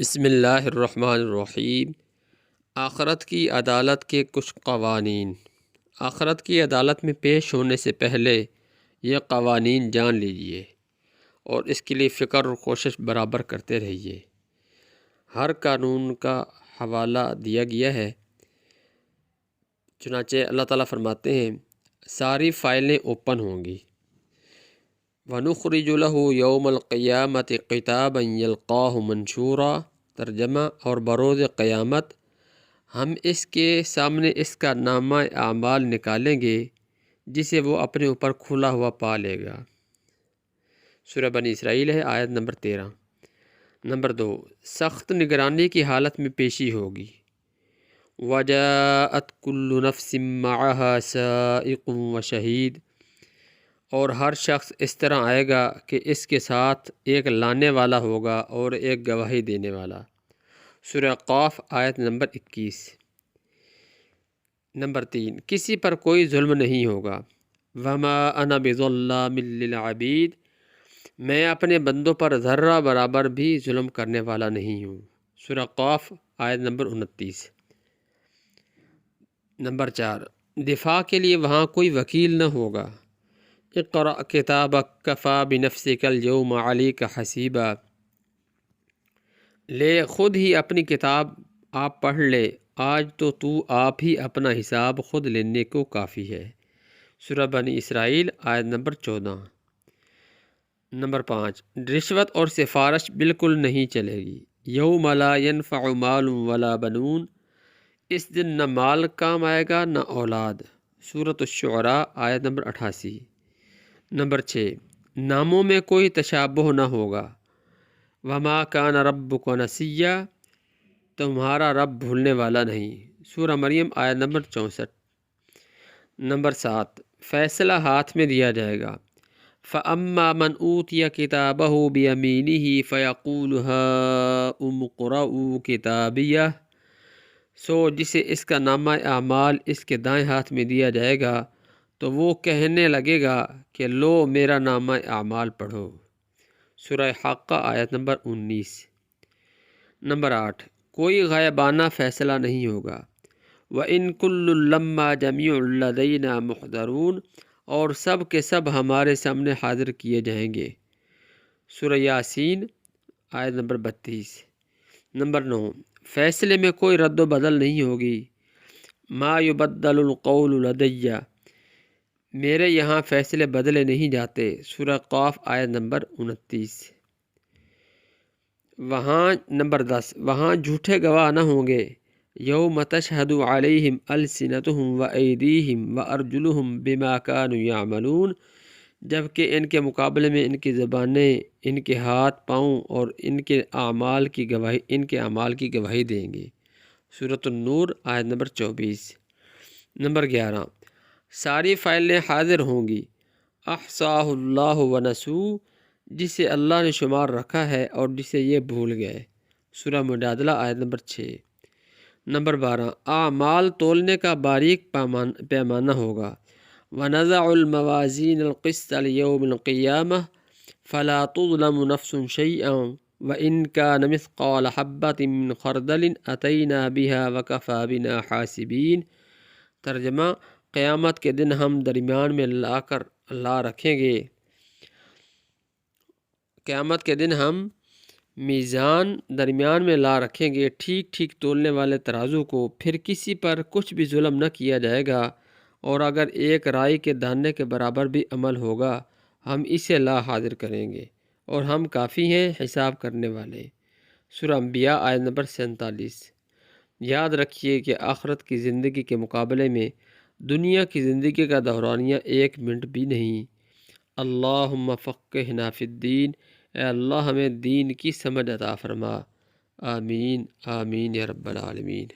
بسم اللہ الرحمن الرحیم۔ آخرت کی عدالت کے کچھ قوانین۔ آخرت کی عدالت میں پیش ہونے سے پہلے یہ قوانین جان لیجئے اور اس کے لیے فکر اور کوشش برابر کرتے رہیے۔ ہر قانون کا حوالہ دیا گیا ہے، چنانچہ اللہ تعالیٰ فرماتے ہیں ساری فائلیں اوپن ہوں گی۔ وَنُخْرِجُ لَهُ يَوْمَ الْقِيَامَةِ كِتَابًا يَلْقَاهُ مَنشُورًا۔ ترجمہ: اور بروز قیامت ہم اس کے سامنے اس کا نامہ اعمال نکالیں گے جسے وہ اپنے اوپر کھلا ہوا پا لے گا۔ سورہ بنی اسرائیل ہے، آیت نمبر 13۔ نمبر 2، سخت نگرانی کی حالت میں پیشی ہوگی۔ وَجَاءَتْ كُلُّ نَفْسٍ مَّعَهَا سَائِقٌ وَشَهِيدٌ۔ اور ہر شخص اس طرح آئے گا کہ اس کے ساتھ ایک لانے والا ہوگا اور ایک گواہی دینے والا۔ سورہ قاف، آیت نمبر 21۔ نمبر 3، کسی پر کوئی ظلم نہیں ہوگا۔ وَمَا أَنَا بِظَلَّامٍ لِّلْعَبِيدِ۔ میں اپنے بندوں پر ذرہ برابر بھی ظلم کرنے والا نہیں ہوں۔ سورہ قاف، آیت نمبر 29۔ نمبر 4، دفاع کے لیے وہاں کوئی وکیل نہ ہوگا۔ اقرأ کتابک کفیٰ بنفسک اليوم علیک حسیبا۔ لے خود ہی اپنی کتاب آپ پڑھ لے، آج تو آپ ہی اپنا حساب خود لینے کو کافی ہے۔ سورہ بنی اسرائیل، آیت نمبر 14۔ نمبر 5، رشوت اور سفارش بالکل نہیں چلے گی۔ یوم لا ینفع مال ولا بنون۔ اس دن نہ مال کام آئے گا نہ اولاد۔ سورۃ الشعراء، آیت نمبر 88۔ نمبر 6، ناموں میں کوئی تشابہ نہ ہوگا۔ وما کان ربک نسیا۔ تمہارا رب بھولنے والا نہیں۔ سورہ مریم، آیت نمبر 64۔ نمبر 7، فیصلہ ہاتھ میں دیا جائے گا۔ فَأَمَّا مَنْ أُوتِيَ كِتَابَهُ بِيَمِينِهِ فَيَقُولُ هَاؤُمُ اقْرَءُوا كِتَابِيَهْ۔ سو جسے اس کا نامہ اعمال اس کے دائیں ہاتھ میں دیا جائے گا تو وہ کہنے لگے گا کہ لو میرا نامہ اعمال پڑھو۔ سورہ حاقہ، آیت نمبر 19۔ نمبر 8، کوئی غائبانہ فیصلہ نہیں ہوگا۔ وَإِن كُلٌّ لَمَّا جَمِيعٌ لَدَيْنَا مُحْضَرُونَ۔ اور سب کے سب ہمارے سامنے حاضر کیے جائیں گے۔ سورہ یاسین، آیت نمبر 32۔ نمبر 9، فیصلے میں کوئی رد و بدل نہیں ہوگی۔ ما يُبَدَّلُ الْقَوْلُ لَدَيَّ۔ میرے یہاں فیصلے بدلے نہیں جاتے۔ سورہ قاف، آیت نمبر 29۔ نمبر 10، وہاں جھوٹے گواہ نہ ہوں گے۔ یوم تشہد علیہم السنتہم وایدیہم وارجلہم بما کانوا یعملون۔ جبکہ ان کے مقابلے میں ان کی زبانیں، ان کے ہاتھ پاؤں اور ان کے اعمال کی گواہی دیں گے۔ سورۃ النور، آیت نمبر 24۔ نمبر 11، ساری فائلیں حاضر ہوں گی۔ احصاہ اللہ ونسوہ۔ جسے اللہ نے شمار رکھا ہے اور جسے یہ بھول گئے۔ سورہ مجادلہ، آیت نمبر 6۔ نمبر 12، اعمال تولنے کا باریک پیمانہ ہوگا۔ وَنَضَعُ الْمَوَازِينَ الْقِسْطَ لِيَوْمِ الْقِيَامَةِ فَلَا تُظْلَمُ نَفْسٌ شَيْئًا وَإِنْ كَانَ مِثْقَالَ حَبَّةٍ مِّنْ خَرْدَلٍ أَتَيْنَا بِهَا وَكَفَىٰ بِنَا حَاسِبِينَ۔ ترجمہ: قیامت کے دن ہم درمیان میں میزان درمیان میں لا رکھیں گے، ٹھیک ٹھیک تولنے والے ترازو کو، پھر کسی پر کچھ بھی ظلم نہ کیا جائے گا، اور اگر ایک رائی کے دانے کے برابر بھی عمل ہوگا ہم اسے لا حاضر کریں گے، اور ہم کافی ہیں حساب کرنے والے۔ سورہ انبیاء، آیت نمبر 47۔ یاد رکھیے کہ آخرت کی زندگی کے مقابلے میں دنیا کی زندگی کا دورانیہ 1 منٹ بھی نہیں۔ اللہم فقہنا فی الدین۔ اے اللہ ہمیں دین کی سمجھ عطا فرما۔ آمین آمین یا رب العالمین۔